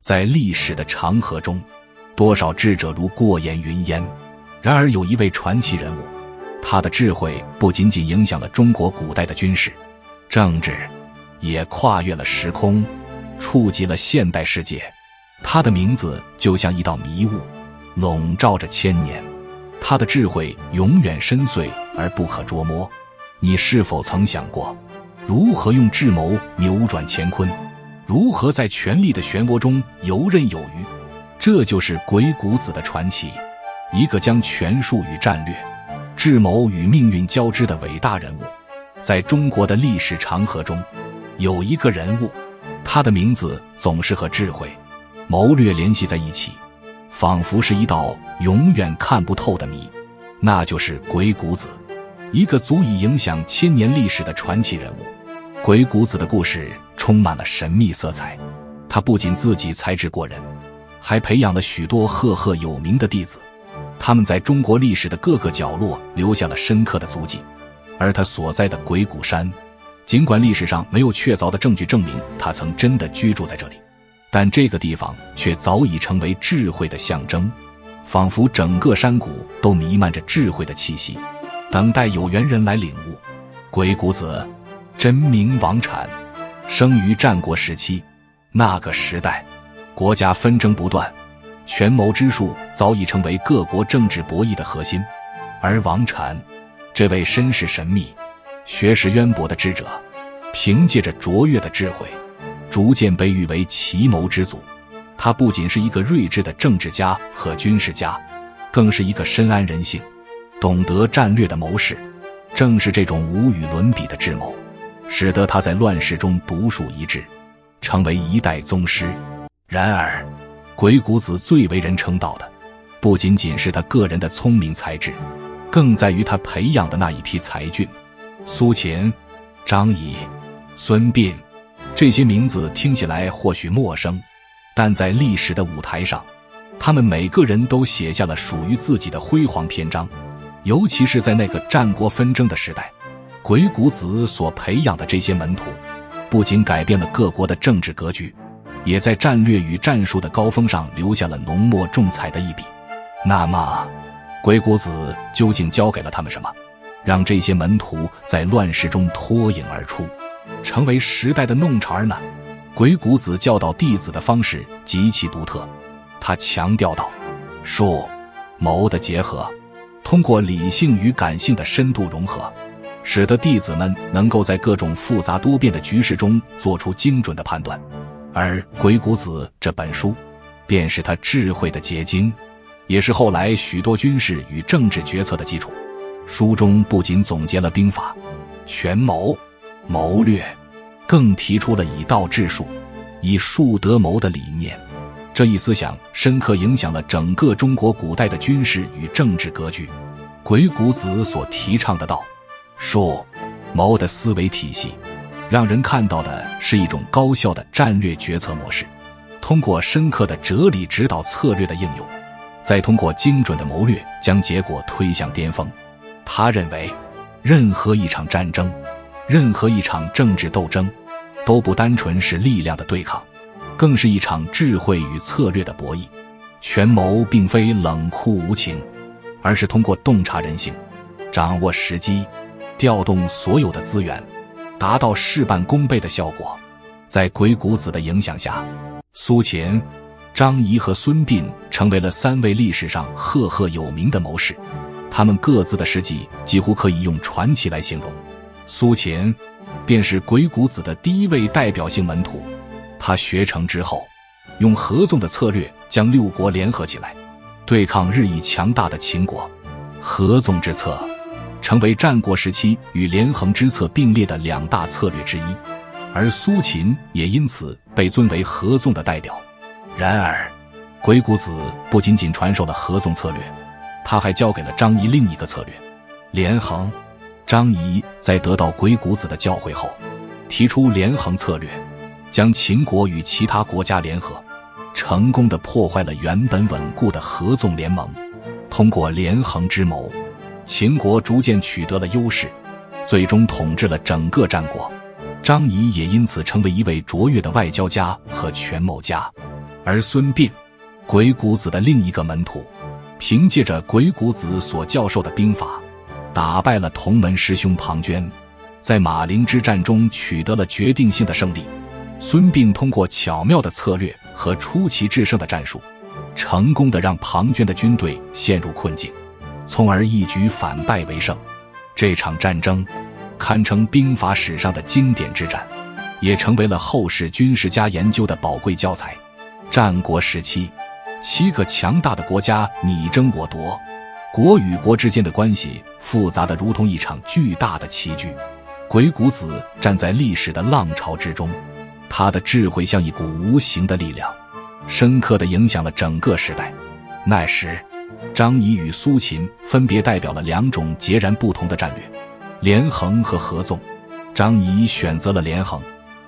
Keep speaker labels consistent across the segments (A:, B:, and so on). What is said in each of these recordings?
A: 在历史的长河中，多少智者如过眼云烟，然而有一位传奇人物，他的智慧不仅仅影响了中国古代的军事、政治，也跨越了时空，触及了现代世界。他的名字就像一道迷雾，笼罩着千年。他的智慧永远深邃而不可捉摸。你是否曾想过，如何用智谋扭转乾坤？如何在权力的漩涡中游刃有余？这就是鬼谷子的传奇，一个将权术与战略、智谋与命运交织的伟大人物。在中国的历史长河中，有一个人物，他的名字总是和智慧、谋略联系在一起，仿佛是一道永远看不透的谜。那就是鬼谷子，一个足以影响千年历史的传奇人物。鬼谷子的故事充满了神秘色彩，他不仅自己才智过人，还培养了许多赫赫有名的弟子，他们在中国历史的各个角落留下了深刻的足迹。而他所在的鬼谷山，尽管历史上没有确凿的证据证明他曾真的居住在这里，但这个地方却早已成为智慧的象征，仿佛整个山谷都弥漫着智慧的气息，等待有缘人来领悟。鬼谷子真名王产，生于战国时期。那个时代，国家纷争不断，权谋之术早已成为各国政治博弈的核心。而王产这位身世神秘、学识渊博的智者，凭借着卓越的智慧，逐渐被誉为奇谋之祖。他不仅是一个睿智的政治家和军事家，更是一个深谙人性、懂得战略的谋士。正是这种无与伦比的智谋，使得他在乱世中独树一帜，成为一代宗师。然而，鬼谷子最为人称道的，不仅仅是他个人的聪明才智，更在于他培养的那一批才俊。苏秦、张仪、孙膑，这些名字听起来或许陌生，但在历史的舞台上，他们每个人都写下了属于自己的辉煌篇章。尤其是在那个战国纷争的时代，鬼谷子所培养的这些门徒，不仅改变了各国的政治格局，也在战略与战术的高峰上留下了浓墨重彩的一笔。那么，鬼谷子究竟教给了他们什么，让这些门徒在乱世中脱颖而出，成为时代的弄潮儿呢？鬼谷子教导弟子的方式极其独特，他强调道：术、谋的结合，通过理性与感性的深度融合，使得弟子们能够在各种复杂多变的局势中做出精准的判断。而鬼谷子这本书，便是他智慧的结晶，也是后来许多军事与政治决策的基础。书中不仅总结了兵法、权谋、谋略，更提出了以道治术、以术得谋的理念。这一思想深刻影响了整个中国古代的军事与政治格局。鬼谷子所提倡的道、术、谋的思维体系，让人看到的是一种高效的战略决策模式，通过深刻的哲理指导策略的应用，再通过精准的谋略将结果推向巅峰。他认为，任何一场战争，任何一场政治斗争，都不单纯是力量的对抗，更是一场智慧与策略的博弈。权谋并非冷酷无情，而是通过洞察人性，掌握时机，调动所有的资源，达到事半功倍的效果。在鬼谷子的影响下，苏秦、张仪和孙膑成为了三位历史上赫赫有名的谋士，他们各自的事迹几乎可以用传奇来形容。苏秦便是鬼谷子的第一位代表性门徒，他学成之后，用合纵的策略将六国联合起来，对抗日益强大的秦国。合纵之策成为战国时期与连横之策并列的两大策略之一，而苏秦也因此被尊为合纵的代表。然而，鬼谷子不仅仅传授了合纵策略，他还教给了张仪另一个策略——连横。张仪在得到鬼谷子的教诲后，提出连横策略，将秦国与其他国家联合，成功地破坏了原本稳固的合纵联盟。通过连横之谋，秦国逐渐取得了优势，最终统治了整个战国。张仪也因此成为一位卓越的外交家和权谋家。而孙膑，鬼谷子的另一个门徒，凭借着鬼谷子所教授的兵法，打败了同门师兄庞涓，在马陵之战中取得了决定性的胜利。孙膑通过巧妙的策略和出奇制胜的战术，成功地让庞涓的军队陷入困境，从而一举反败为胜。这场战争堪称兵法史上的经典之战，也成为了后世军事家研究的宝贵教材。战国时期，7个强大的国家你争我夺，国与国之间的关系复杂得如同一场巨大的棋局。鬼谷子站在历史的浪潮之中，他的智慧像一股无形的力量，深刻地影响了整个时代。那时，张仪与苏秦分别代表了2种截然不同的战略，连横和合纵。张仪选择了连横，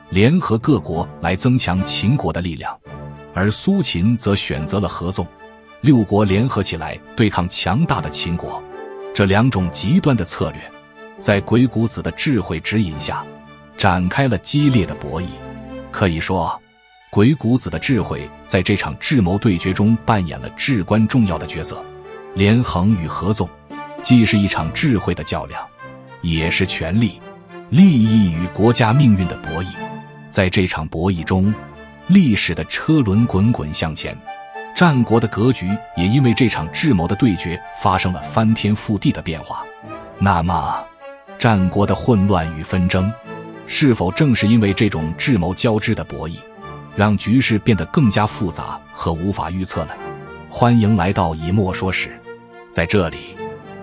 A: 联合各国来增强秦国的力量，而苏秦则选择了合纵，6国联合起来对抗强大的秦国。这2种极端的策略，在鬼谷子的智慧指引下，展开了激烈的博弈。可以说，鬼谷子的智慧在这场智谋对决中扮演了至关重要的角色。连横与合纵，既是一场智慧的较量，也是权力、利益与国家命运的博弈。在这场博弈中，历史的车轮滚滚向前，战国的格局也因为这场智谋的对决发生了翻天覆地的变化。那么，战国的混乱与纷争，是否正是因为这种智谋交织的博弈，让局势变得更加复杂和无法预测呢？欢迎来到以墨说史，在这里，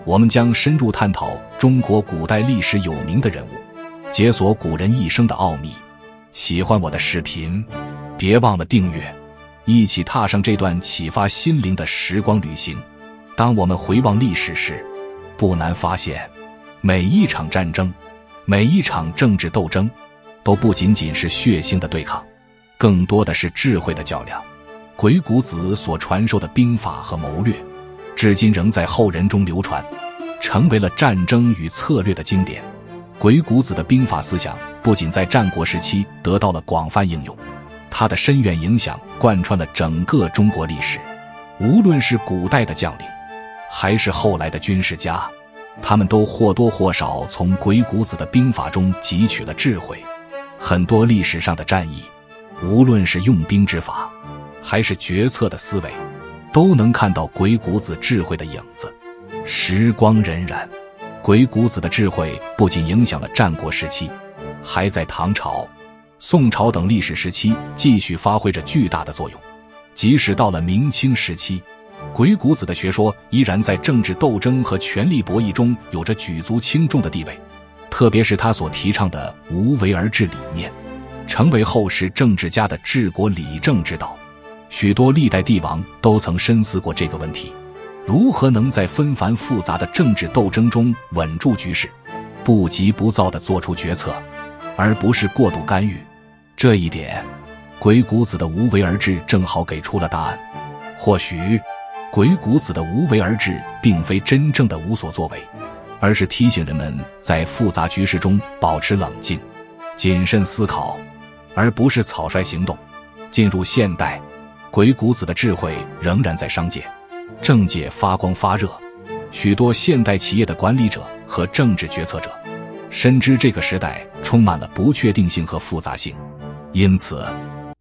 A: 我们将深入探讨中国古代历史有名的人物，解锁古人一生的奥秘。喜欢我的视频，别忘了订阅，一起踏上这段启发心灵的时光旅行。当我们回望历史时，不难发现，每一场战争，每一场政治斗争，都不仅仅是血腥的对抗，更多的是智慧的较量。鬼谷子所传授的兵法和谋略，至今仍在后人中流传，成为了战争与策略的经典。鬼谷子的兵法思想不仅在战国时期得到了广泛应用，它的深远影响贯穿了整个中国历史。无论是古代的将领，还是后来的军事家，他们都或多或少从鬼谷子的兵法中汲取了智慧。很多历史上的战役，无论是用兵之法，还是决策的思维，都能看到鬼谷子智慧的影子。时光荏苒，鬼谷子的智慧不仅影响了战国时期，还在唐朝、宋朝等历史时期继续发挥着巨大的作用。即使到了明清时期，鬼谷子的学说依然在政治斗争和权力博弈中有着举足轻重的地位。特别是他所提倡的无为而治理念，成为后世政治家的治国理政之道。许多历代帝王都曾深思过这个问题，如何能在纷繁复杂的政治斗争中稳住局势，不急不躁地做出决策，而不是过度干预。这一点，鬼谷子的无为而治正好给出了答案。或许鬼谷子的无为而治并非真正的无所作为，而是提醒人们在复杂局势中保持冷静、谨慎思考，而不是草率行动。进入现代，鬼谷子的智慧仍然在商界、政界发光发热。许多现代企业的管理者和政治决策者深知这个时代充满了不确定性和复杂性，因此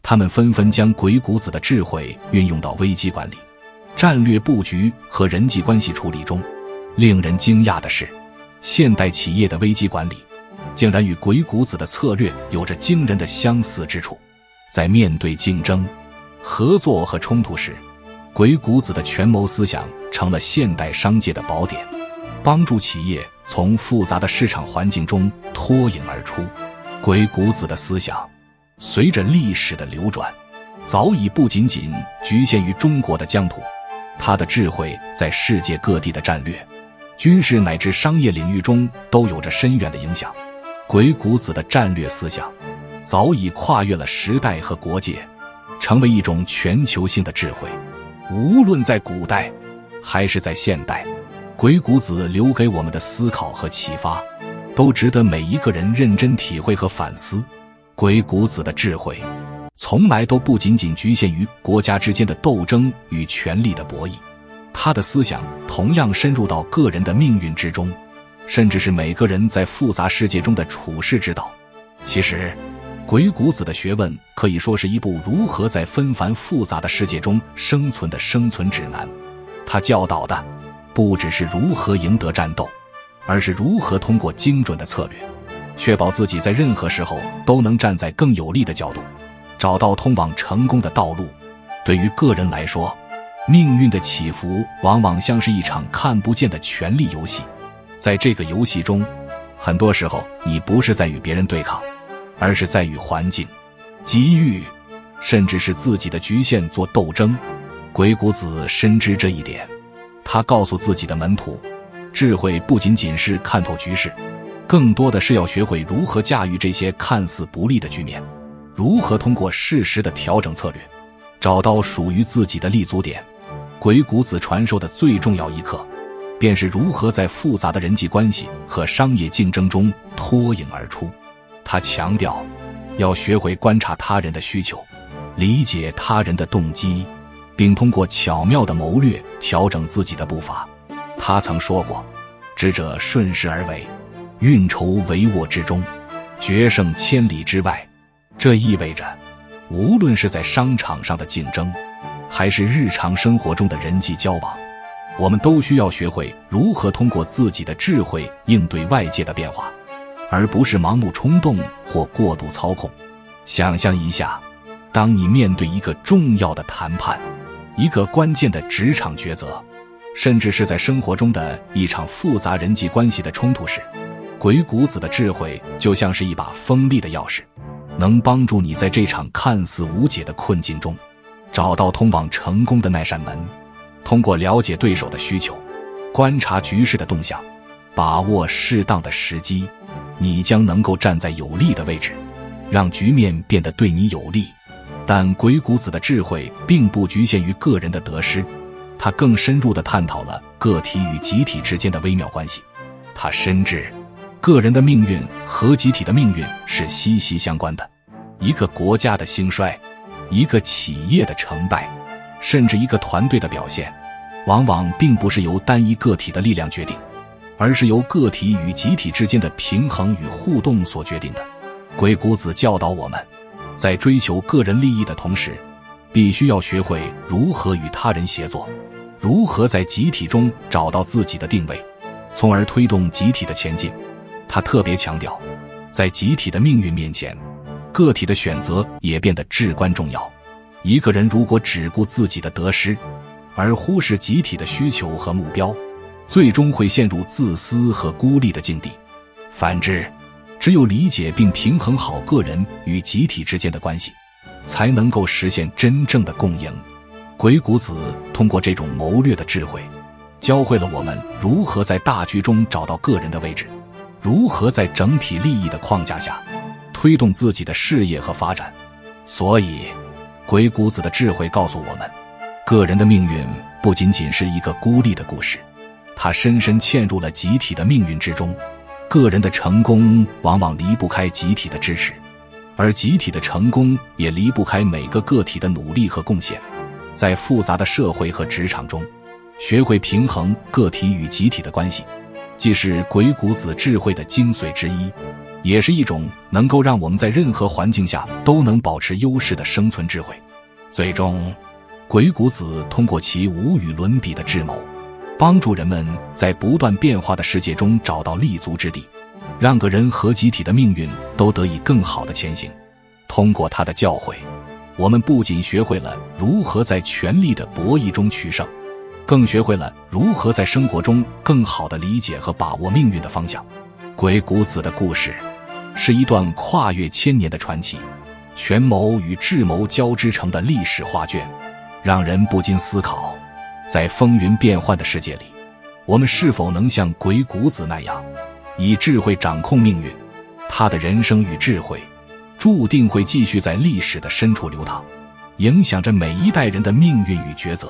A: 他们纷纷将鬼谷子的智慧运用到危机管理、战略布局和人际关系处理中。令人惊讶的是，现代企业的危机管理竟然与鬼谷子的策略有着惊人的相似之处。在面对竞争、合作和冲突时，鬼谷子的权谋思想成了现代商界的宝典，帮助企业从复杂的市场环境中脱颖而出。鬼谷子的思想随着历史的流转，早已不仅仅局限于中国的疆土，他的智慧在世界各地的战略、军事乃至商业领域中都有着深远的影响。鬼谷子的战略思想早已跨越了时代和国界，成为一种全球性的智慧。无论在古代还是在现代，鬼谷子留给我们的思考和启发，都值得每一个人认真体会和反思。鬼谷子的智慧从来都不仅仅局限于国家之间的斗争与权力的博弈，他的思想同样深入到个人的命运之中，甚至是每个人在复杂世界中的处世之道。其实鬼谷子的学问可以说是一部如何在纷繁复杂的世界中生存的生存指南。他教导的不只是如何赢得战斗，而是如何通过精准的策略，确保自己在任何时候都能站在更有利的角度，找到通往成功的道路。对于个人来说，命运的起伏往往像是一场看不见的权力游戏。在这个游戏中，很多时候你不是在与别人对抗，而是在与环境、机遇，甚至是自己的局限做斗争。鬼谷子深知这一点，他告诉自己的门徒，智慧不仅仅是看透局势，更多的是要学会如何驾驭这些看似不利的局面，如何通过适时的调整策略，找到属于自己的立足点。鬼谷子传授的最重要一课，便是如何在复杂的人际关系和商业竞争中脱颖而出。他强调要学会观察他人的需求，理解他人的动机，并通过巧妙的谋略调整自己的步伐。他曾说过，知者顺势而为，运筹帷幄之中，决胜千里之外。这意味着无论是在商场上的竞争，还是日常生活中的人际交往，我们都需要学会如何通过自己的智慧应对外界的变化，而不是盲目冲动或过度操控。想象一下，当你面对一个重要的谈判，一个关键的职场抉择，甚至是在生活中的一场复杂人际关系的冲突时，鬼谷子的智慧就像是一把锋利的钥匙，能帮助你在这场看似无解的困境中找到通往成功的那扇门。通过了解对手的需求，观察局势的动向，把握适当的时机，你将能够站在有利的位置，让局面变得对你有利。但鬼谷子的智慧并不局限于个人的得失，他更深入地探讨了个体与集体之间的微妙关系。他深知个人的命运和集体的命运是息息相关的，一个国家的兴衰，一个企业的成败，甚至一个团队的表现，往往并不是由单一个体的力量决定，而是由个体与集体之间的平衡与互动所决定的。鬼谷子教导我们，在追求个人利益的同时，必须要学会如何与他人协作，如何在集体中找到自己的定位，从而推动集体的前进。他特别强调，在集体的命运面前，个体的选择也变得至关重要。一个人如果只顾自己的得失，而忽视集体的需求和目标，最终会陷入自私和孤立的境地。反之，只有理解并平衡好个人与集体之间的关系，才能够实现真正的共赢。鬼谷子通过这种谋略的智慧，教会了我们如何在大局中找到个人的位置，如何在整体利益的框架下推动自己的事业和发展。所以鬼谷子的智慧告诉我们，个人的命运不仅仅是一个孤立的故事，它深深嵌入了集体的命运之中。个人的成功往往离不开集体的支持，而集体的成功也离不开每个个体的努力和贡献。在复杂的社会和职场中，学会平衡个体与集体的关系，既是鬼谷子智慧的精髓之一，也是一种能够让我们在任何环境下都能保持优势的生存智慧。最终，鬼谷子通过其无与伦比的智谋，帮助人们在不断变化的世界中找到立足之地，让个人和集体的命运都得以更好的前行。通过他的教诲，我们不仅学会了如何在权力的博弈中取胜，更学会了如何在生活中更好地理解和把握命运的方向。鬼谷子的故事是一段跨越千年的传奇，权谋与智谋交织成的历史画卷，让人不禁思考，在风云变幻的世界里，我们是否能像鬼谷子那样，以智慧掌控命运？他的人生与智慧注定会继续在历史的深处流淌，影响着每一代人的命运与抉择。